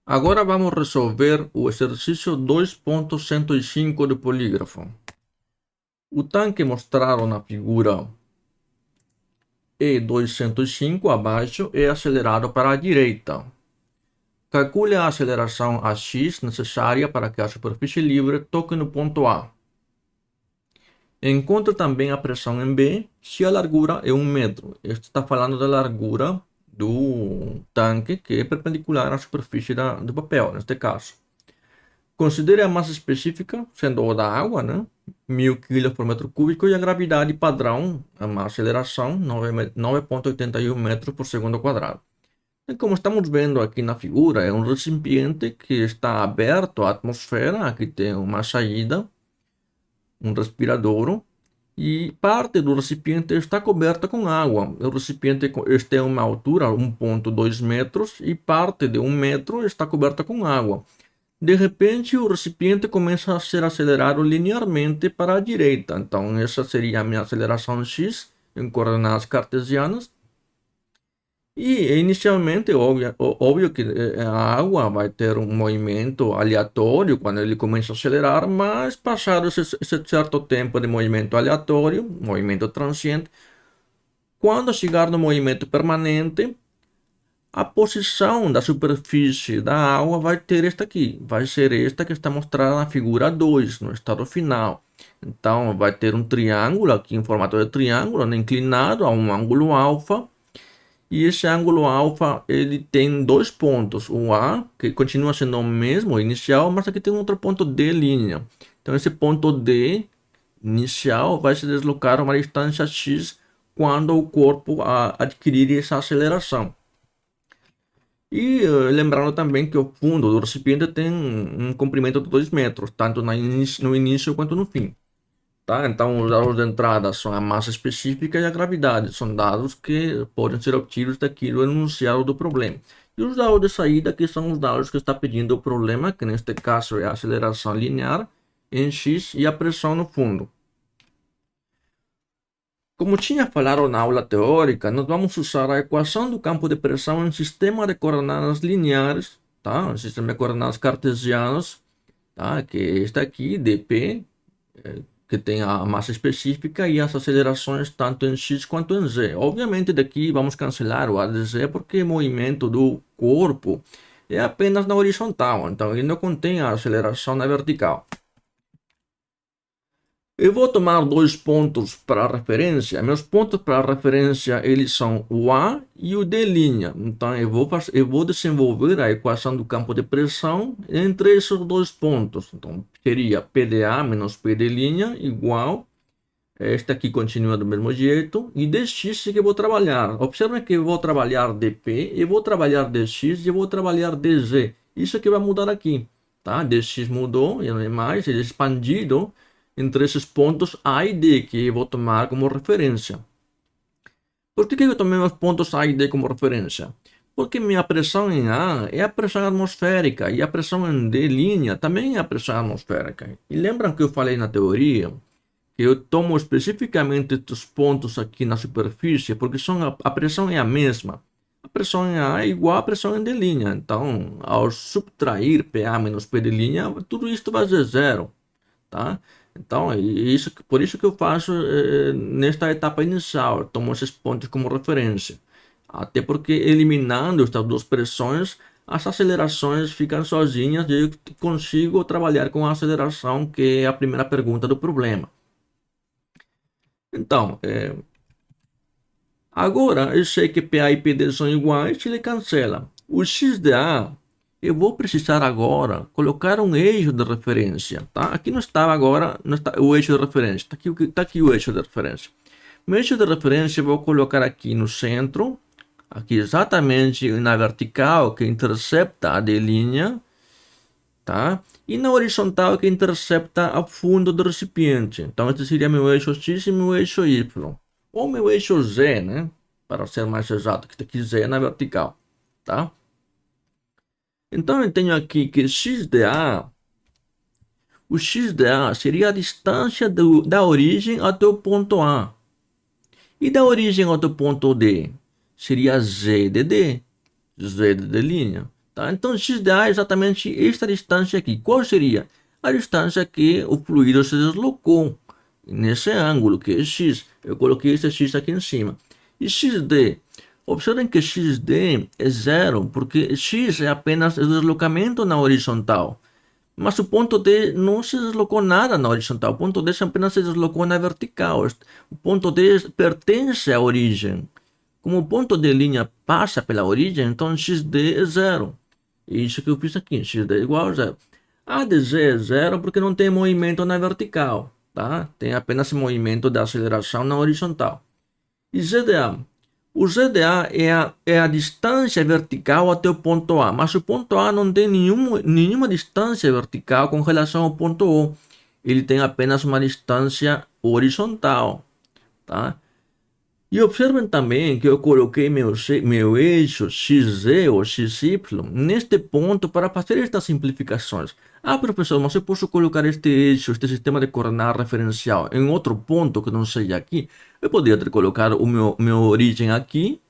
Agora vamos resolver o exercício 2.105 do polígrafo. O tanque mostrado na figura E205 abaixo é acelerado para a direita. Calcule a aceleração AX necessária para que a superfície livre toque no ponto A. Encontre também a pressão em B se a largura é 1 metro. Este está falando da largura do tanque, que é perpendicular à superfície do papel, neste caso. Considere a massa específica, sendo o da água, né? 1000 kg por metro cúbico, e a gravidade padrão, a aceleração, 9,81 metros por segundo quadrado. E como estamos vendo aqui na figura, é um recipiente que está aberto à atmosfera. Aqui tem uma saída, um respiradouro, e parte do recipiente está coberta com água. O recipiente está em uma altura, 1,2 metros, e parte de 1 metro está coberta com água. De repente, o recipiente começa a ser acelerado linearmente para a direita. Então, essa seria a minha aceleração x em coordenadas cartesianas. E, inicialmente, óbvio que a água vai ter um movimento aleatório quando ele começa a acelerar, mas passado esse certo tempo de movimento aleatório, movimento transiente, quando chegar no movimento permanente, a posição da superfície da água vai ter esta aqui, vai ser esta que está mostrada na figura 2, no estado final. Então, vai ter um triângulo aqui em formato de triângulo, né, inclinado a um ângulo alfa. E esse ângulo alfa, ele tem dois pontos, o A, que continua sendo o mesmo, o inicial, mas aqui tem outro ponto D'. Então, esse ponto D inicial vai se deslocar a uma distância x quando o corpo adquirir essa aceleração. E lembrando também que o fundo do recipiente tem um comprimento de 2 metros, tanto no início quanto no fim. Tá? Então, os dados de entrada são a massa específica e a gravidade. São dados que podem ser obtidos daquilo enunciado do problema. E os dados de saída, que são os dados que está pedindo o problema, que neste caso é a aceleração linear em x e a pressão no fundo. Como tinha falado na aula teórica, nós vamos usar a equação do campo de pressão em sistema de coordenadas lineares, tá? Um sistema de coordenadas cartesianas, tá? Que é este aqui, dp, que tem a massa específica e as acelerações tanto em x quanto em z. Obviamente daqui vamos cancelar o a de z porque o movimento do corpo é apenas na horizontal, então ele não contém a aceleração na vertical. Eu vou tomar dois pontos para referência. Meus pontos para referência, eles são o A e o D'. Então, eu vou desenvolver a equação do campo de pressão entre esses dois pontos. Então, seria PdA menos PD' igual. Esta aqui continua do mesmo jeito. E dx que eu vou trabalhar. Observe que eu vou trabalhar dp, eu vou trabalhar dx e eu vou trabalhar dz. Isso que vai mudar aqui. Tá? Dx mudou, e não é mais, ele é expandido entre esses pontos A e D, que eu vou tomar como referência. Por que eu tomei os pontos A e D como referência? Porque minha pressão em A é a pressão atmosférica e a pressão em D' também é a pressão atmosférica. E lembram que eu falei na teoria que eu tomo especificamente estes pontos aqui na superfície porque a pressão é a mesma. A pressão em A é igual à pressão em D'. Então, ao subtrair PA menos P', tudo isso vai ser zero. Tá? Então, por isso que eu faço nesta etapa inicial, eu tomo esses pontos como referência. Até porque eliminando estas duas pressões, as acelerações ficam sozinhas e eu consigo trabalhar com a aceleração, que é a primeira pergunta do problema. Então, agora eu sei que PA e PD são iguais, ele cancela. O x de A, eu vou precisar agora colocar um eixo de referência, tá? Aqui não estava agora, não está o eixo de referência, tá aqui o eixo de referência. Meu eixo de referência eu vou colocar aqui no centro, aqui exatamente na vertical que intercepta a D', tá? E na horizontal que intercepta o fundo do recipiente. Então esse seria meu eixo X e meu eixo Y. Ou meu eixo Z, né? Para ser mais exato, que aqui Z é na vertical, tá? Então eu tenho aqui que x de A, o x de A seria a distância da origem até o ponto A. E da origem até o ponto D seria Z de D, Z de D'. Tá? Então, x de A é exatamente esta distância aqui. Qual seria? A distância que o fluido se deslocou nesse ângulo, que é x. Eu coloquei esse x aqui em cima. E xd? Observem que xd é zero, porque x é apenas o deslocamento na horizontal. Mas o ponto D não se deslocou nada na horizontal. O ponto D apenas se deslocou na vertical. O ponto D pertence à origem. Como o ponto de linha passa pela origem, então xd é zero. Isso que eu fiz aqui, xd é igual a zero. A de z é zero porque não tem movimento na vertical, tá? Tem apenas movimento de aceleração na horizontal. E ZDA? O ZDA é a distância vertical até o ponto A, mas o ponto A não tem nenhuma distância vertical com relação ao ponto O. Ele tem apenas uma distância horizontal, tá? E observem também que eu coloquei meu eixo XZ ou XY neste ponto para fazer estas simplificações. Ah, professor, mas eu posso colocar este eixo, este sistema de coordenada referencial em outro ponto que não seja aqui? Eu poderia ter colocado o meu origem aqui,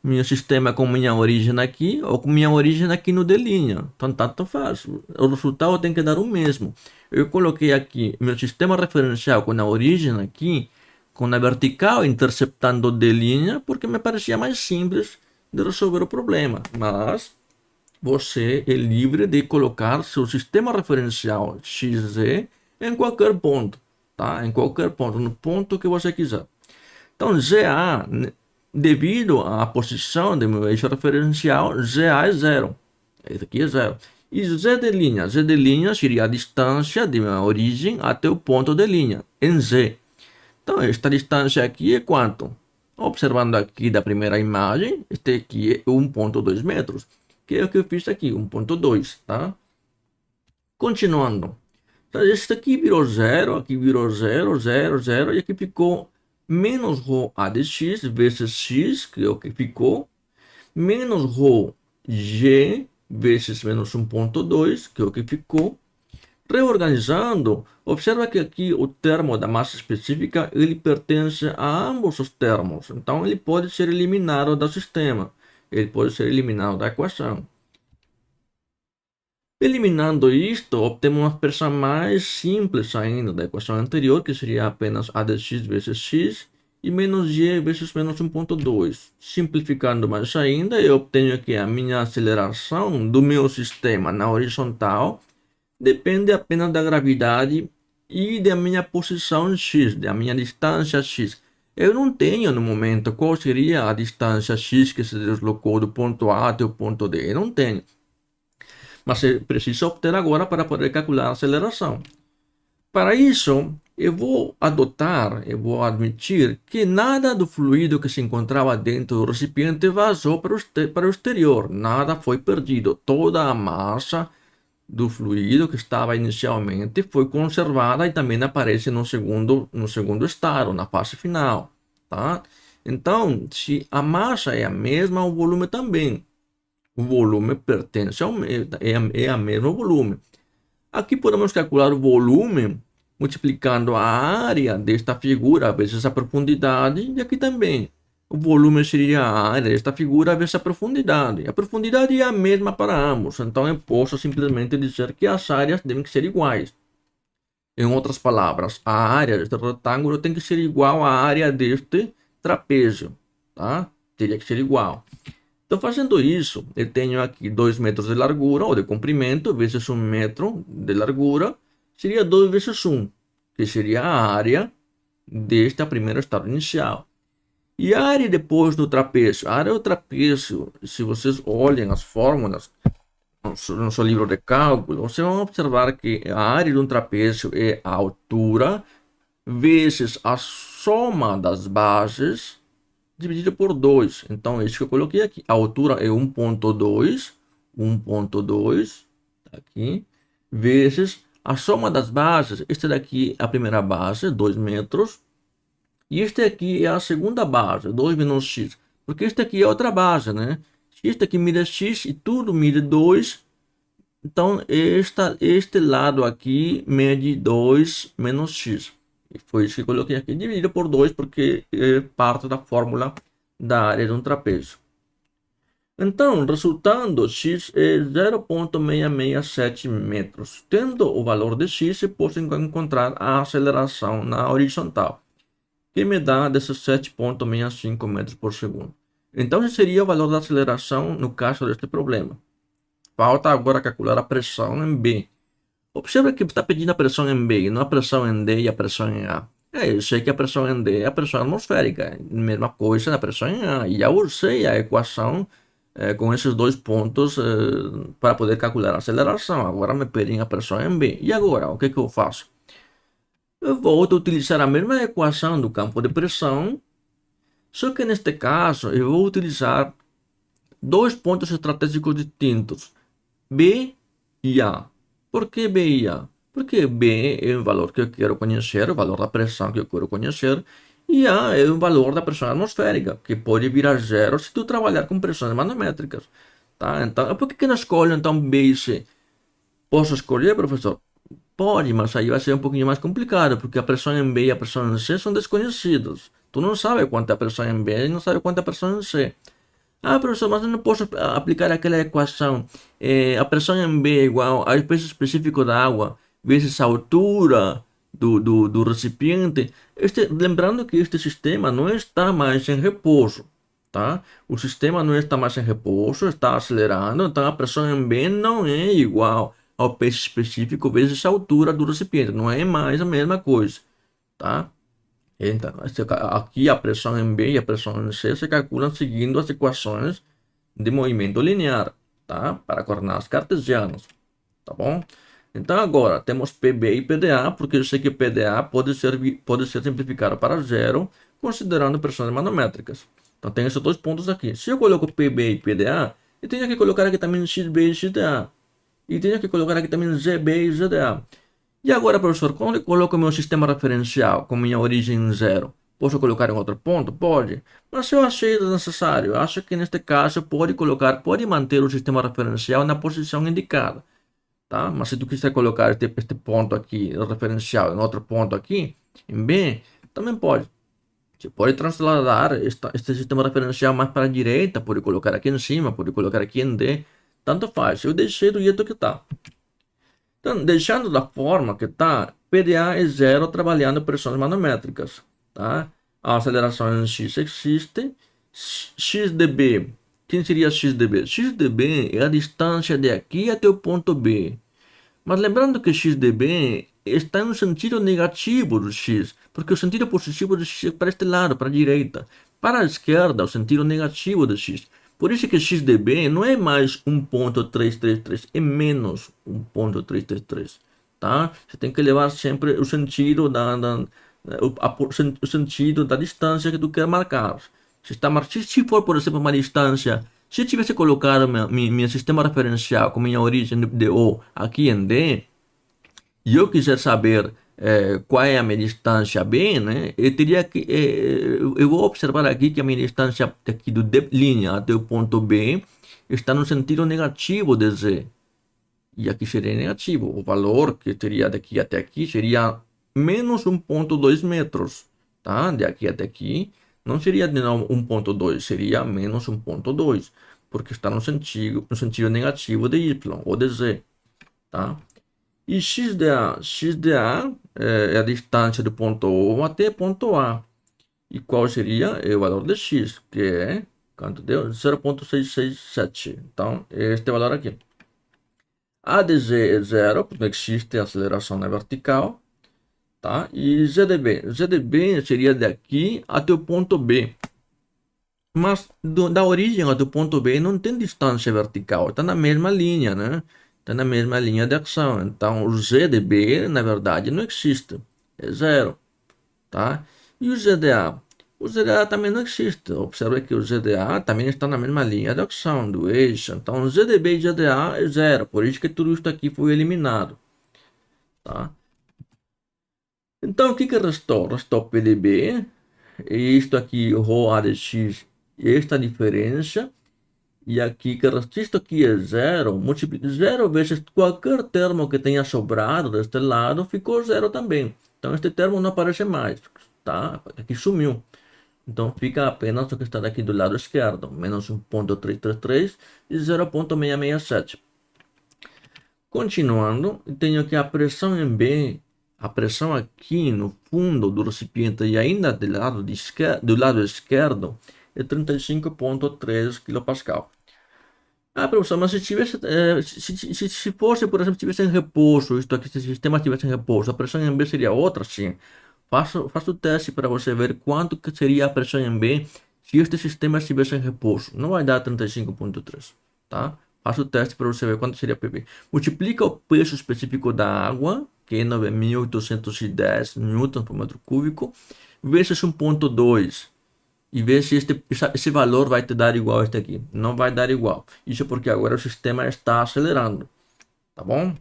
meu sistema com minha origem aqui, ou com minha origem aqui no D'. Então, tanto faz. O resultado tem que dar o mesmo. Eu coloquei aqui meu sistema referencial com a origem aqui, com a vertical interceptando D', porque me parecia mais simples de resolver o problema. Mas você é livre de colocar seu sistema referencial XZ em qualquer ponto, tá? Em qualquer ponto, no ponto que você quiser. Então, ZA, devido à posição do meu eixo referencial, ZA é zero. Esse aqui é zero. E Z de linha seria a distância de minha origem até o ponto de linha, em Z. Então, esta distância aqui é quanto? Observando aqui da primeira imagem, este aqui é 1,2 metros, que é o que eu fiz aqui, 1,2, tá? Continuando. Então, este aqui virou zero, aqui virou zero, zero, zero, e aqui ficou menos ρ A de x vezes x, que é o que ficou, menos ρ G vezes menos 1,2, que é o que ficou. Reorganizando, observa que aqui o termo da massa específica ele pertence a ambos os termos, então ele pode ser eliminado do sistema, ele pode ser eliminado da equação. Eliminando isto, obtemos uma expressão mais simples ainda da equação anterior, que seria apenas a de x vezes x e menos g vezes menos 1,2. Simplificando mais ainda, eu obtenho aqui a minha aceleração do meu sistema na horizontal depende apenas da gravidade e da minha posição x, da minha distância x. Eu não tenho no momento qual seria a distância x que se deslocou do ponto A até o ponto D. Eu não tenho. Mas é preciso obter agora para poder calcular a aceleração. Para isso, eu vou admitir que nada do fluido que se encontrava dentro do recipiente vazou para o exterior. Nada foi perdido. Toda a massa do fluido que estava inicialmente foi conservada e também aparece no segundo estado, na fase final, tá? Então, se a massa é a mesma, o volume também. O volume pertence é a mesmo volume. Aqui podemos calcular o volume multiplicando a área desta figura vezes a profundidade, e aqui também. O volume seria a área desta figura vezes a profundidade. A profundidade é a mesma para ambos, então eu posso simplesmente dizer que as áreas devem ser iguais. Em outras palavras, a área deste retângulo tem que ser igual à área deste trapézio, tá? Teria que ser igual. Então, fazendo isso, eu tenho aqui 2 metros de largura, ou de comprimento, vezes 1 metro de largura, seria 2 vezes 1, que seria a área deste primeiro estado inicial. E a área depois do trapézio? A área do trapézio, se vocês olhem as fórmulas no seu livro de cálculo, vocês vão observar que a área de um trapézio é a altura vezes a soma das bases dividido por 2. Então, é isso que eu coloquei aqui. A altura é 1,2, aqui, vezes a soma das bases. Este daqui é a primeira base, 2 metros. E este aqui é a segunda base, 2 menos x. Porque este aqui é outra base, né? Este aqui mide x e tudo mide 2. Então, este lado aqui mede 2 menos x. E foi isso que eu coloquei aqui, dividido por 2, porque é parte da fórmula da área de um trapézio. Então, resultando, x é 0,667 metros. Tendo o valor de x, eu posso encontrar a aceleração na horizontal, que me dá 17,65 metros por segundo. Então, esse seria o valor da aceleração no caso deste problema. Falta agora calcular a pressão em B. Observe que está pedindo a pressão em B, não a pressão em D e a pressão em A. Eu sei que a pressão em D é a pressão atmosférica, mesma coisa da pressão em A. E já usei a equação com esses dois pontos para poder calcular a aceleração. Agora me pedem a pressão em B. E agora, o que eu faço? Eu volto a utilizar a mesma equação do campo de pressão, só que neste caso eu vou utilizar dois pontos estratégicos distintos, B e A. Por que B e A? Porque B é o valor que eu quero conhecer, o valor da pressão que eu quero conhecer, e A é o valor da pressão atmosférica, que pode virar zero se tu trabalhar com pressões manométricas. Tá? Então, por que não escolho então B e C? Posso escolher, professor? Pode, mas aí vai ser um pouquinho mais complicado, porque a pressão em B e a pressão em C são desconhecidas. Tu não sabe quanto é a pressão em B e não sabe quanto é a pressão em C. Ah, professor, mas eu não posso aplicar aquela equação. A pressão em B é igual ao peso específico da água vezes a altura do recipiente. Lembrando que este sistema não está mais em repouso, tá? O sistema não está mais em repouso, está acelerando, então a pressão em B não é igual ao peso específico vezes a altura do recipiente. Não é mais a mesma coisa, tá? Então, aqui a pressão em B e a pressão em C se calculam seguindo as equações de movimento linear, tá? Para coordenadas cartesianas, tá bom? Então agora temos PB e PDA, porque eu sei que PDA pode ser simplificado para zero, considerando pressões manométricas. Então tem esses dois pontos aqui. Se eu coloco PB e PDA, eu tenho que colocar aqui também XB e XDA. E tenho que colocar aqui também ZB e ZDA. E agora, professor, quando eu coloco meu sistema referencial com minha origem em zero, posso colocar em outro ponto? Pode. Mas se eu achei desnecessário, acho que neste caso pode manter o sistema referencial na posição indicada, tá? Mas se tu quiser colocar este ponto aqui, referencial, em outro ponto aqui, em B, também pode. Você pode trasladar este sistema referencial mais para a direita, pode colocar aqui em cima, pode colocar aqui em D, tanto faz. Eu deixei do jeito que está. Então, deixando da forma que está, PDA é zero trabalhando pressões manométricas, tá? A aceleração em x existe. XdB, quem seria XdB? XdB é a distância de aqui até o ponto B. Mas lembrando que XdB está no sentido negativo do x, porque o sentido positivo do x é para este lado, para a direita. Para a esquerda, o sentido negativo do x. Por isso que XdB não é mais 1,333, é menos 1,333, tá? Você tem que levar sempre o sentido o sentido da distância que tu quer marcar. Se for, por exemplo, uma distância, se eu tivesse colocado meu sistema referencial com minha origem de O aqui em D, e eu quiser saber qual é a minha distância B, né? Eu vou observar aqui que a minha distância aqui do D' até o ponto B está no sentido negativo de Z. E aqui seria negativo. O valor que teria daqui até aqui seria menos 1,2 metros, tá? De aqui até aqui não seria de novo 1,2, seria menos 1,2, porque está no sentido negativo de Y ou de Z, tá? E XdA é a distância do ponto O até ponto A. E qual seria o valor de x, que é, quanto deu? 0,667. Então, este é o valor aqui. A de z é zero, porque existe aceleração na vertical, tá? E ZdB seria daqui até o ponto B. Mas da origem até o ponto B não tem distância vertical, está na mesma linha, né? Está na mesma linha de ação. Então, o Z de B, na verdade, não existe. É zero, tá? E o ZdA? O ZdA também não existe. Observe que o ZdA também está na mesma linha de ação do eixo. Então, ZdB e ZdA é zero. Por isso que tudo isso aqui foi eliminado, tá? Então, o que restou? Restou PdB, e isto aqui, ρ de x, esta diferença. E aqui, que isto aqui é zero, zero vezes qualquer termo que tenha sobrado deste lado, ficou zero também. Então, este termo não aparece mais, tá? Aqui sumiu. Então fica apenas o que está aqui do lado esquerdo, menos 1.333 e 0.667. Continuando, tenho que a pressão em B, a pressão aqui no fundo do recipiente e ainda do lado esquerdo é 35.3 kPa. Ah, professor, mas se tivesse, se fosse, por exemplo, tivesse em repouso, isto aqui, se o sistema estivesse em repouso, a pressão em B seria outra, sim. Faça o teste para você ver quanto que seria a pressão em B se este sistema estivesse em repouso. Não vai dar 35.3, tá? Faça o teste para você ver quanto seria PB. Multiplica o peso específico da água, que é 9.810 newtons por metro cúbico, vezes 1.2 e ver se esse valor vai te dar igual a este aqui. Não vai dar igual. Isso porque agora o sistema está acelerando, tá bom?